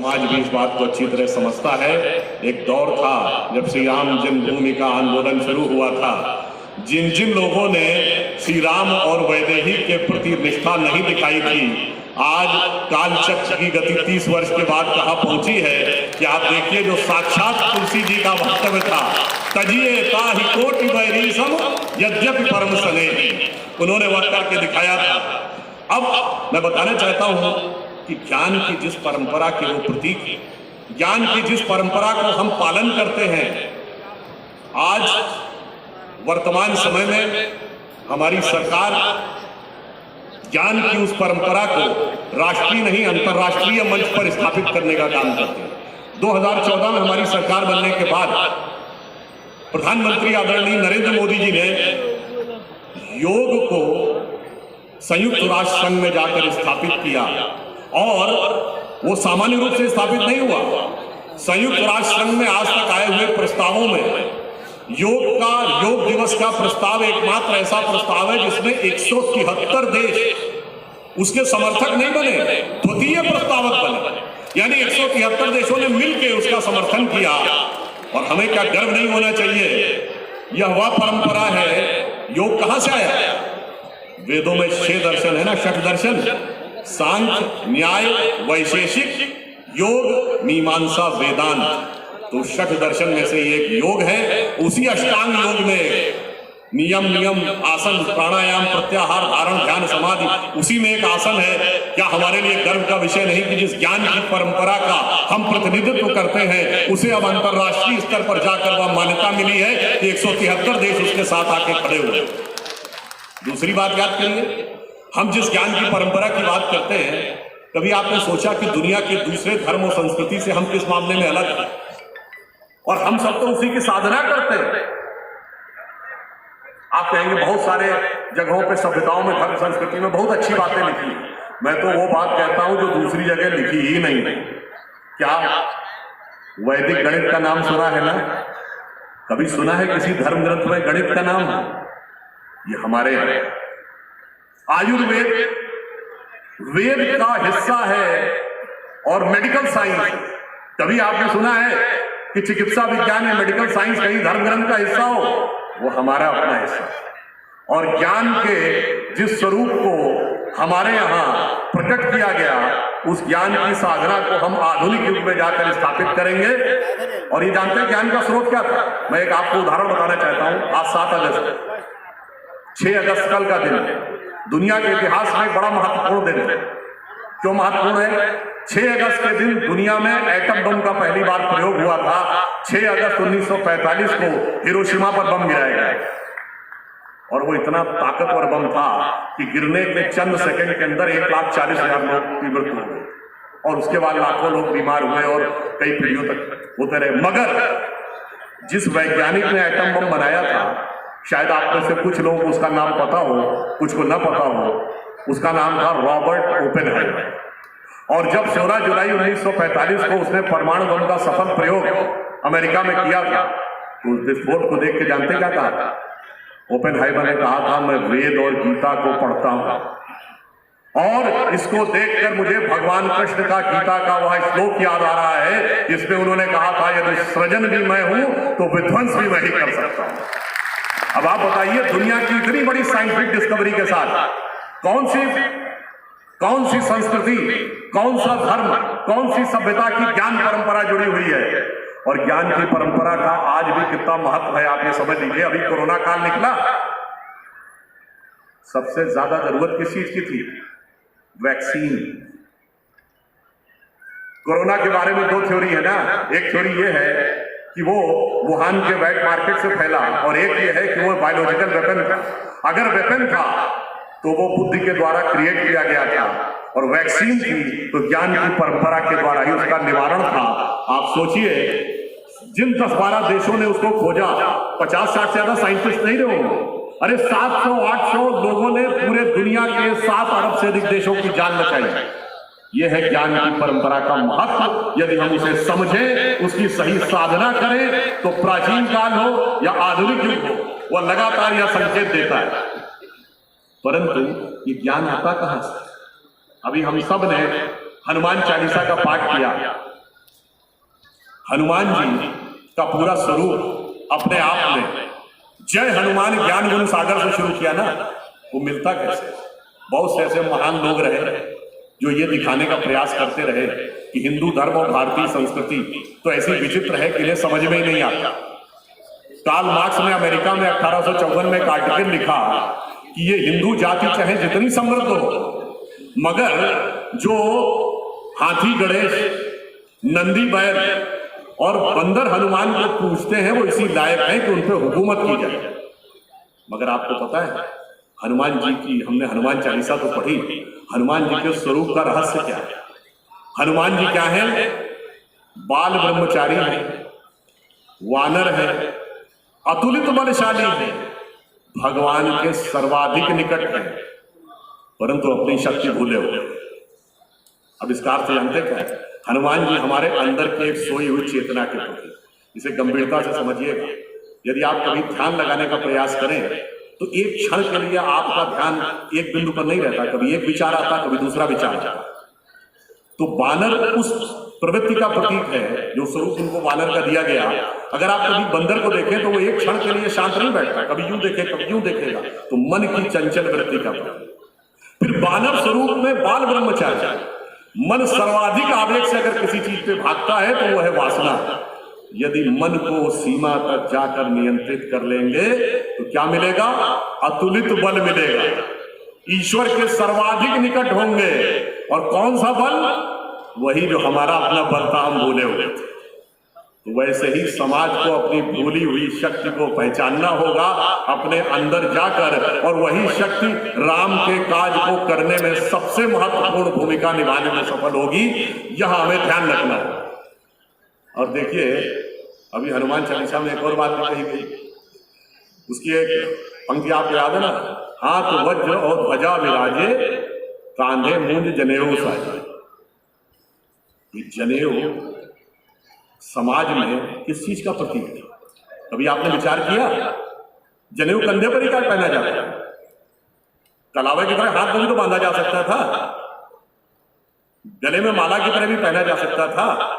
समाज भी इस बात को अच्छी तरह समझता है। एक दौर था जब श्री राम जन्मभूमि का आंदोलन शुरू हुआ था, जिन जिन लोगों ने श्री राम और वैदेही के प्रति निष्ठा नहीं दिखाई थी, आज कालचक्र की गति 30 वर्ष के बाद कहां पहुंची है कि आप देखिए, जो साक्षात तुलसी जी का वक्तव्य था, तजिए ताहि कोटि बैरी सम यद्यपि परम स्नेही, उन्होंने वह करके दिखाया था। अब मैं बताना चाहता हूं कि ज्ञान की जिस परंपरा के वो प्रतीक है, ज्ञान की जिस परंपरा को हम पालन करते हैं, आज वर्तमान समय में हमारी सरकार ज्ञान की उस परंपरा को राष्ट्रीय नहीं अंतर्राष्ट्रीय मंच पर स्थापित करने का काम करती है। 2014 में हमारी सरकार बनने के बाद प्रधानमंत्री आदरणीय नरेंद्र मोदी जी ने योग को संयुक्त राष्ट्र संघ में जाकर स्थापित किया, और वो सामान्य रूप से स्थापित नहीं हुआ। संयुक्त राष्ट्र संघ में आज तक आए हुए प्रस्तावों में योग दिवस का प्रस्ताव एकमात्र ऐसा प्रस्ताव है जिसमें 173 देश उसके समर्थक नहीं बने, द्वितीय प्रस्तावक बने, यानी 173 देशों ने मिलकर उसका समर्थन किया। और हमें क्या गर्व नहीं होना चाहिए? यह वह परंपरा है। योग कहां से आया? वेदों में 6 दर्शन है ना, षट दर्शन, सांख्य, न्याय, वैशेषिक, योग, मीमांसा, वेदांत। तो षट दर्शन में से एक योग है। उसी अष्टांग योग में नियम आसन, प्राणायाम, प्रत्याहार, धारण, ध्यान, समाधि, उसी में एक आसन है। क्या हमारे लिए गर्व का विषय नहीं कि जिस ज्ञान की परंपरा का हम प्रतिनिधित्व करते हैं, उसे अब अंतर्राष्ट्रीय स्तर पर जाकर वह मान्यता मिली है कि 173 देश उसके साथ आके खड़े हुए। दूसरी बात याद करिए, हम जिस ज्ञान की परंपरा की बात करते हैं, कभी आपने सोचा कि दुनिया के दूसरे धर्म और संस्कृति से हम किस मामले में अलग हैं? और हम सब तो उसी की साधना करते हैं। आप कहेंगे बहुत सारे जगहों पे, सभ्यताओं में, धर्म संस्कृति में बहुत अच्छी बातें लिखी। मैं तो वो बात कहता हूं जो दूसरी जगह लिखी ही नहीं। क्या वैदिक गणित का नाम सुना है ना? कभी सुना है किसी धर्म ग्रंथ में गणित का नाम? ये हमारे आयुर्वेद वेद का हिस्सा है, और मेडिकल साइंस, कभी आपने सुना है कि चिकित्सा विज्ञान या मेडिकल साइंस कहीं धर्म ग्रंथ का हिस्सा हो? वो हमारा अपना हिस्सा है। और ज्ञान के जिस स्वरूप को हमारे यहाँ प्रकट किया गया, उस ज्ञान की साधना को हम आधुनिक युग में जाकर स्थापित करेंगे। और ये जानते हैं ज्ञान का स्रोत क्या था? मैं एक आपको उदाहरण बताना चाहता हूं। आज 7 अगस्त, 6 अगस्त कल का दिन दुनिया के इतिहास में बड़ा महत्वपूर्ण दिन है। क्यों महत्वपूर्ण है? 6 अगस्त के दिन दुनिया में एटम बम का पहली बार प्रयोग हुआ था। 6 अगस्त 1945 को हिरोशिमा पर बम गिराया गया, और वो इतना ताकतवर बम था कि गिरने के चंद सेकंड के अंदर 1,40,000 लोग की मृत्यु हो गई, और उसके बाद लाखों लोग बीमार हुए और कई पीढ़ियों तक होते रहे। मगर जिस वैज्ञानिक ने एटम बम बनाया था, शायद आप में से कुछ लोग उसका नाम पता हो, कुछ को न पता हो, उसका नाम था रॉबर्ट ओपेनहाइमर। और जब 16 जुलाई 1945 को उसने परमाणु बम का सफल प्रयोग अमेरिका में किया था, तो उस विस्फोट को देख के जानते क्या कहा था? ओपेनहाइमर ने कहा था, मैं वेद और गीता को पढ़ता हूं, और इसको देखकर मुझे भगवान कृष्ण का गीता का वह श्लोक याद आ रहा है, जिसमें उन्होंने कहा था, यदि सृजन भी मैं हूं तो विध्वंस भी मैं ही कर सकता हूं। अब आप बताइए, दुनिया की इतनी बड़ी साइंटिफिक डिस्कवरी के साथ कौन सी संस्कृति, कौन सा धर्म, कौन सी सभ्यता की ज्ञान परंपरा जुड़ी हुई है? और ज्ञान की परंपरा का आज भी कितना महत्व है, आप ये समझ लीजिए। अभी कोरोना काल निकला, सबसे ज्यादा जरूरत किस चीज की थी? वैक्सीन। कोरोना के बारे में 2 थ्योरी है ना। एक थ्योरी ये है कि वो वुहान के वेट मार्केट से फैला, और एक ये है कि वो बायोलॉजिकल वेपन था। अगर वेपन था तो वो बुद्धि के द्वारा क्रिएट किया गया था, और वैक्सीन थी तो ज्ञान की परंपरा के द्वारा ही उसका निवारण था। आप सोचिए, जिन 10-12 देशों ने उसको खोजा, 50-60 से ज्यादा साइंटिस्ट नहीं रहे होंगे। अरे 700-800 लोगों ने पूरे दुनिया के 7 अरब से अधिक देशों की जान बचाई। यह है ज्ञान की परंपरा का महत्व। यदि हम उसे समझें, उसकी सही साधना करें, तो प्राचीन काल हो या आधुनिक युग हो, वह लगातार यह संकेत देता है। परंतु ये ज्ञान आता कहां से? अभी हम सब ने हनुमान चालीसा का पाठ किया, हनुमान जी का पूरा स्वरूप अपने आप में जय हनुमान ज्ञान गुण सागर से शुरू किया ना, वो मिलता कैसे? बहुत से ऐसे महान लोग रहे जो ये दिखाने का प्रयास करते रहे कि हिंदू धर्म और भारतीय संस्कृति तो ऐसी विचित्र है कि इन्हें समझ में ही नहीं आता। कार्ल मार्क्स ने अमेरिका में 1854 में एक आर्टिकल लिखा कि ये हिंदू जाति चाहे जितनी समृद्ध हो, मगर जो हाथी गणेश, नंदी बैल और बंदर हनुमान को पूजते हैं वो इसी लायक है कि उन पर हुकूमत की जाए। मगर आपको पता है हनुमान जी की, हमने हनुमान चालीसा तो पढ़ी, हनुमान जी के स्वरूप का रहस्य क्या है? हनुमान जी क्या है? बाल ब्रह्मचारी है, वानर है, अतुलित बलशाली है, भगवान के सर्वाधिक निकट है, परंतु अपनी शक्ति भूले हुए। अब इसका अर्थ जानते क्या है? हनुमान जी हमारे अंदर की एक सोई हुई चेतना के प्रति, इसे गंभीरता से समझिएगा। यदि आप कभी ध्यान लगाने का प्रयास करें तो एक क्षण के लिए आपका ध्यान एक बिंदु पर नहीं रहता, कभी एक विचार आता, कभी दूसरा विचार आता। तो बानर उस प्रवृत्ति का प्रतीक है जो स्वरूप उनको बानर का दिया गया। अगर आप कभी बंदर को देखें तो वो एक क्षण के लिए शांत नहीं बैठता, कभी यूं देखे कभी यूं देखेगा, तो मन की चंचल वृत्ति का प्रतीक। फिर बानर स्वरूप में बाल ब्रह्मचारी, मन सर्वाधिक आवेग से अगर किसी चीज पे भागता है तो वो है वासना। यदि मन को सीमा तक जाकर नियंत्रित कर लेंगे तो क्या मिलेगा? अतुलित बल मिलेगा, ईश्वर के सर्वाधिक निकट होंगे। और कौन सा बल? वही जो हमारा अपना बल था, हम भूले हुए थे। तो वैसे ही समाज को अपनी भूली हुई शक्ति को पहचानना होगा अपने अंदर जाकर, और वही शक्ति राम के काज को करने में सबसे महत्वपूर्ण भूमिका निभाने में सफल होगी। यह हमें ध्यान रखना होगा। और देखिए, अभी हनुमान चालीसा में एक और बात भी कही गई, उसकी एक पंक्ति आपको याद है ना? हाथ वज्र और ध्वजा विराजे, कांधे मूंज जनेऊ साजे। ये जनेऊ समाज में किस चीज का प्रतीक है? कभी आपने विचार किया? जनेऊ कंधे पर ही क्या पहना जाता है? कलावे की तरह हाथ में भी तो बांधा जा सकता था, गले में माला की तरह भी पहना जा सकता था।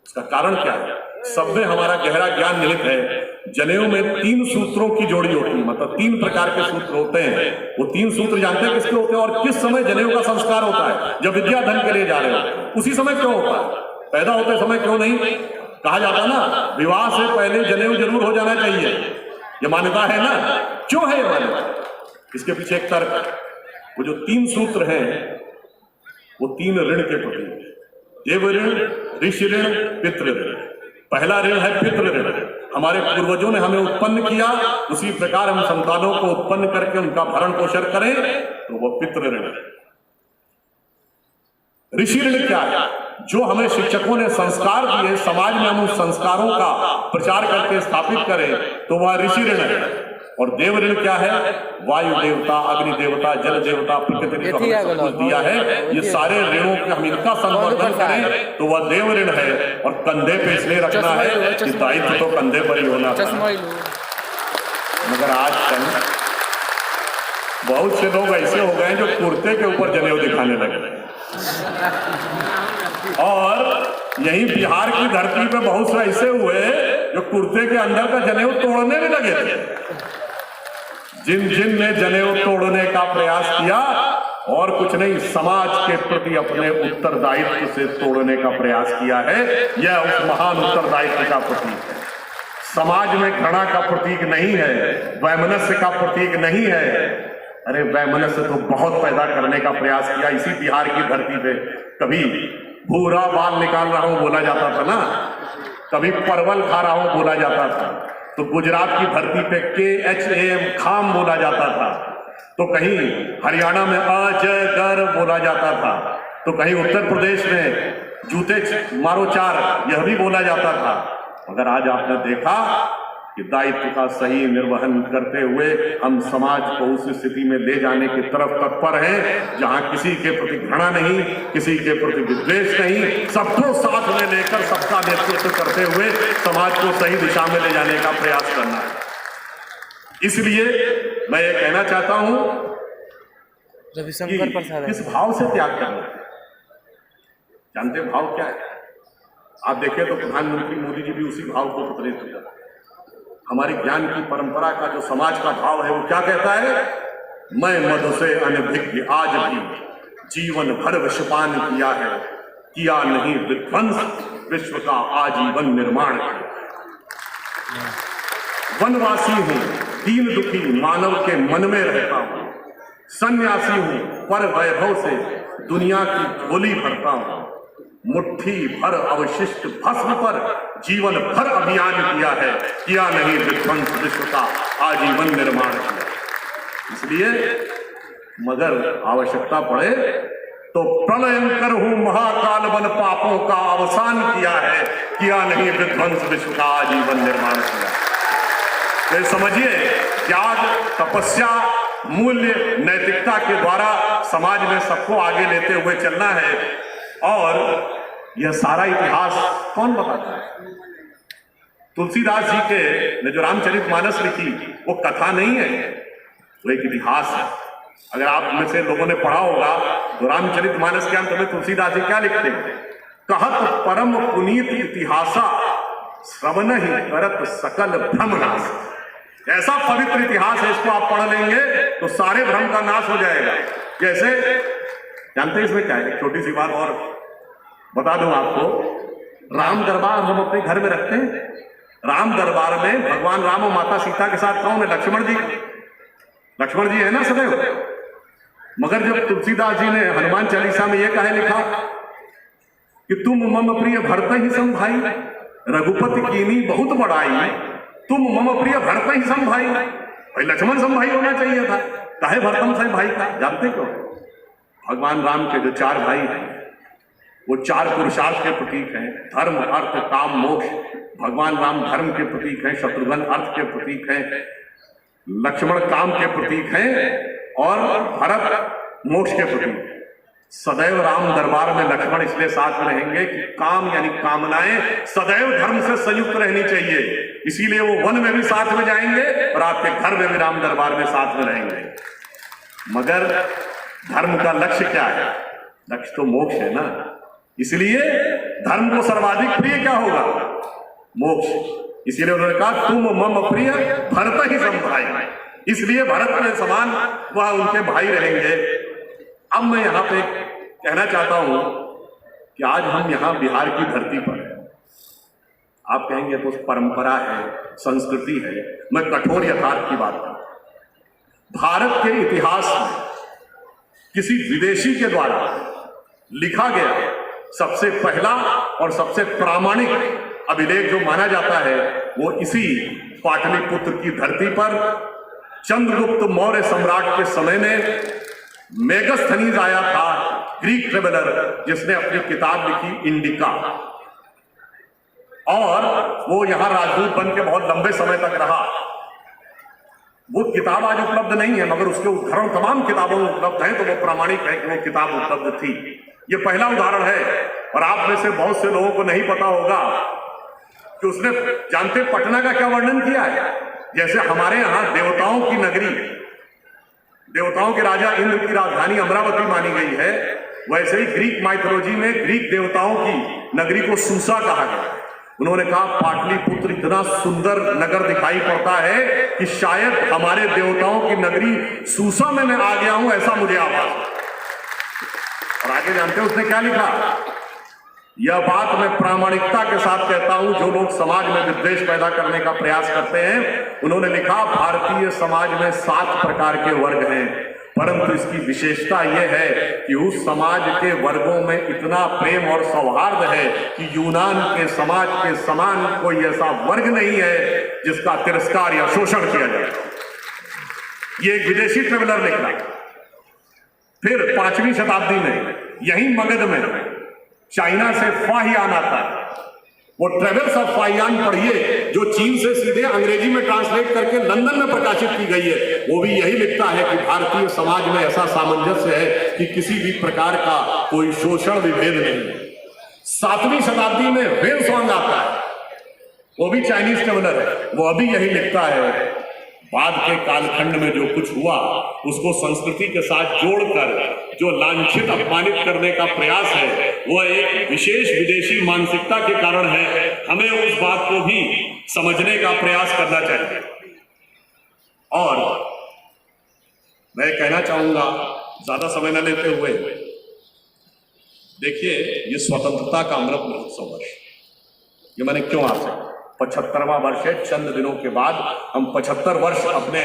इसका कारण क्या है? सब में हमारा गहरा ज्ञान निहित है। जनेऊ में 3 सूत्रों की जोड़ी होती है, मतलब 3 प्रकार के सूत्र होते हैं। वो 3 सूत्र जानते हैं किसके होते हैं और किस समय जनेऊ का संस्कार होता है? जब विद्याधन के लिए जा रहे हो उसी समय क्यों होता है? पैदा होते समय क्यों नहीं? कहा जाता ना विवाह से पहले जनेऊ जरूर हो जाना चाहिए, ये मान्यता है ना? क्यों है ये मान्यता? इसके पीछे एक तर्क। वो जो 3 सूत्र हैं वो 3 ऋण के प्रतीक है। देव ऋण, ऋषि ऋण, पितृ ऋण। पहला ऋण है पितृ ऋण। हमारे पूर्वजों ने हमें उत्पन्न किया, उसी प्रकार हम संतानों को उत्पन्न करके उनका भरण पोषण करें, तो वो पितृ ऋण है। ऋषि ऋण क्या है? जो हमें शिक्षकों ने संस्कार दिए, समाज में हम उस संस्कारों का प्रचार करके स्थापित करें, तो वह ऋषि ऋण है। और देव ऋण क्या है? वायु देवता, अग्नि देवता, जल देवता, प्रकृति ने सब कुछ दिया है। ये सारे ऋणों के हम इनका संवर्धन करें तो वह देव ऋण है। और कंधे पे इसलिए रखना है कि दायित्व तो कंधे पर ही होना था। मगर आजकल बहुत से लोग ऐसे हो गए जो कुर्ते के ऊपर जनेऊ दिखाने लगे। और यही बिहार की धरती पे बहुत से ऐसे हुए जो कुर्ते के अंदर का जनेऊ तोड़ने में लगे थे। जिन जिन ने जनेऊ तोड़ने का प्रयास किया, और कुछ नहीं, समाज के प्रति अपने उत्तरदायित्व से तोड़ने का प्रयास किया है। यह उस महान उत्तरदायित्व का प्रतीक है। समाज में घृणा का प्रतीक नहीं है, वैमनस्य का प्रतीक नहीं है। अरे वैमनस्य तो बहुत पैदा करने का प्रयास किया इसी बिहार की धरती पे। कभी भूरा बाल निकाल रहा हूं बोला जाता था ना, कभी परवल खा रहा हूं बोला जाता था, तो गुजरात की धरती पे KHAM खाम बोला जाता था, तो कहीं हरियाणा में अजगर बोला जाता था, तो कहीं उत्तर प्रदेश में जूते मारो 4 यह भी बोला जाता था। मगर आज आपने देखा कि दायित्व का सही निर्वहन करते हुए हम समाज को उस स्थिति में ले जाने की तरफ तत्पर हैं जहां किसी के प्रति घृणा नहीं, किसी के प्रति विद्वेष नहीं, सबको साथ में लेकर सबका नेतृत्व करते हुए समाज को सही दिशा में ले जाने का प्रयास करना है। इसलिए मैं ये कहना चाहता हूं कि किस भाव से त्याग करना है। जानते भाव क्या है? आप देखें तो प्रधानमंत्री मोदी जी भी उसी भाव को प्रकटित किया। हमारी ज्ञान की परंपरा का जो समाज का भाव है वो क्या कहता है? मैं मधु से अनभिज्ञ आज भी जीवन भर विषपान किया है, किया नहीं विध्वंस, विश्व का आजीवन निर्माण किया। वनवासी हूं, दीन दुखी मानव के मन में रहता हूं, सन्यासी हूं, पर वैभव से दुनिया की झोली भरता हूं, मुट्ठी भर अवशिष्ट भस्म पर जीवन भर अभियान किया है, किया नहीं विध्वंस, विश्व का आजीवन निर्माण किया। इसलिए मगर आवश्यकता पड़े तो प्रलयंकर हूं, महाकाल बन पापों का अवसान किया है, किया नहीं विध्वंस, विश्व का आजीवन निर्माण किया। तो समझिए, त्याग, तपस्या, मूल्य, नैतिकता के द्वारा समाज में सबको आगे लेते हुए चलना है। और यह सारा इतिहास कौन बताता है? तुलसीदास जी के ने जो रामचरितमानस लिखी वो कथा नहीं है, वो एक इतिहास है। अगर आप में से लोगों ने पढ़ा होगा तो रामचरितमानस के अंत में तुलसीदास जी क्या लिखते हैं? कहत परम पुनीत इतिहासा, श्रवण ही करत सकल भ्रम नाश। ऐसा पवित्र इतिहास है, इसको आप पढ़ लेंगे तो सारे भ्रम का नाश हो जाएगा। जैसे जानते हैं इसमें क्या है? छोटी सी बात और बता दूं आपको। राम दरबार हम अपने घर में रखते हैं। राम दरबार में भगवान राम और माता सीता के साथ कौन है? लक्ष्मण जी। लक्ष्मण जी है ना सदैव। मगर जब तुलसीदास जी ने हनुमान चालीसा में यह कहे लिखा कि तुम मम प्रिय भरत ही सम भाई, रघुपति कीनी बहुत बड़ाई, तुम मम प्रिय भरत ही सम भाई। भाई लक्ष्मण सम भाई होना चाहिए था, काहे भरतम सम भाई का? जानते क्यों? भगवान राम के जो 4 भाई हैं वो 4 पुरुषार्थ के प्रतीक हैं, धर्म, अर्थ, काम, मोक्ष। भगवान राम धर्म के प्रतीक हैं, शत्रुघ्न अर्थ के प्रतीक हैं, लक्ष्मण काम के प्रतीक हैं और भरत मोक्ष के प्रतीक हैं। सदैव राम दरबार में लक्ष्मण इसलिए साथ में रहेंगे कि काम यानी कामनाएं सदैव धर्म से संयुक्त रहनी चाहिए। इसीलिए वो वन में भी साथ में जाएंगे और आपके घर में भी राम दरबार में साथ में रहेंगे। मगर धर्म का लक्ष्य क्या है? लक्ष्य तो मोक्ष है ना। इसलिए धर्म को सर्वाधिक प्रिय क्या होगा? मोक्ष। इसीलिए उन्होंने कहा तुम मम प्रिय भरत ही सम भाई। इसलिए भरत के समान वह उनके भाई रहेंगे। अब मैं यहां पे कहना चाहता हूं कि आज हम यहां बिहार की धरती पर हैं। आप कहेंगे तो परंपरा है, संस्कृति है। मैं कठोर यथार्थ की बात करूं। भारत के इतिहास में किसी विदेशी के द्वारा लिखा गया सबसे पहला और सबसे प्रामाणिक अभिलेख जो माना जाता है वो इसी पाटलिपुत्र की धरती पर चंद्रगुप्त मौर्य सम्राट के समय में मेगास्थनीज आया था, ग्रीक ट्रेवलर, जिसने अपनी किताब लिखी इंडिका। और वो यहां राजदूत बन के बहुत लंबे समय तक रहा। वो किताब आज उपलब्ध नहीं है, मगर उसके उदाहरण तमाम किताबों में उपलब्ध है, तो वो प्रामाणिक है कि वो किताब उपलब्ध थी। ये पहला उदाहरण है। और आप में से बहुत से लोगों को नहीं पता होगा कि उसने, जानते पटना का क्या वर्णन किया है? जैसे हमारे यहां देवताओं की नगरी, देवताओं के राजा इंद्र की राजधानी अमरावती मानी गई है, वैसे ही ग्रीक माइथोलॉजी में ग्रीक देवताओं की नगरी को सूसा कहा गया। उन्होंने कहा पाटलिपुत्र इतना सुंदर नगर दिखाई पड़ता है कि शायद हमारे देवताओं की नगरी सूसा में मैं आ गया हूं, ऐसा मुझे आभास। और आगे जानते हैं उसने क्या लिखा? यह बात मैं प्रामाणिकता के साथ कहता हूं। जो लोग समाज में विद्वेष पैदा करने का प्रयास करते हैं, उन्होंने लिखा भारतीय समाज में 7 प्रकार के वर्ग हैं, परंतु इसकी विशेषता यह है कि उस समाज के वर्गों में इतना प्रेम और सौहार्द है कि यूनान के समाज के समान कोई ऐसा वर्ग नहीं है जिसका तिरस्कार या शोषण किया जाए। ये एक विदेशी ट्रेवलर लिख रहा। फिर 5वीं शताब्दी में यही मगध में चाइना से फाहियान आता है। वो ट्रेवल्स ऑफ फाहियान पढ़िए, जो चीन से सीधे अंग्रेजी में ट्रांसलेट करके लंदन में प्रकाशित की गई है। वो भी यही लिखता है कि भारतीय समाज में ऐसा सामंजस्य है कि किसी भी प्रकार का कोई शोषण विभेद नहीं है। 7वीं शताब्दी में वेन स्वांग आता है, वो भी चाइनीज ट्रेवलर है। वो अभी यही लिखता है बाद के कालखंड में जो कुछ हुआ उसको संस्कृति के साथ जोड़कर जो लांछित अपमानित करने का प्रयास है वह एक विशेष विदेशी मानसिकता के कारण है। हमें उस बात को भी समझने का प्रयास करना चाहिए। और मैं कहना चाहूंगा, ज्यादा समय न लेते हुए, देखिए ये स्वतंत्रता का अमृत महोत्सव वर्ष, ये मैंने क्यों आपसे 75वां वर्ष है। चंद दिनों के बाद हम 75 वर्ष अपने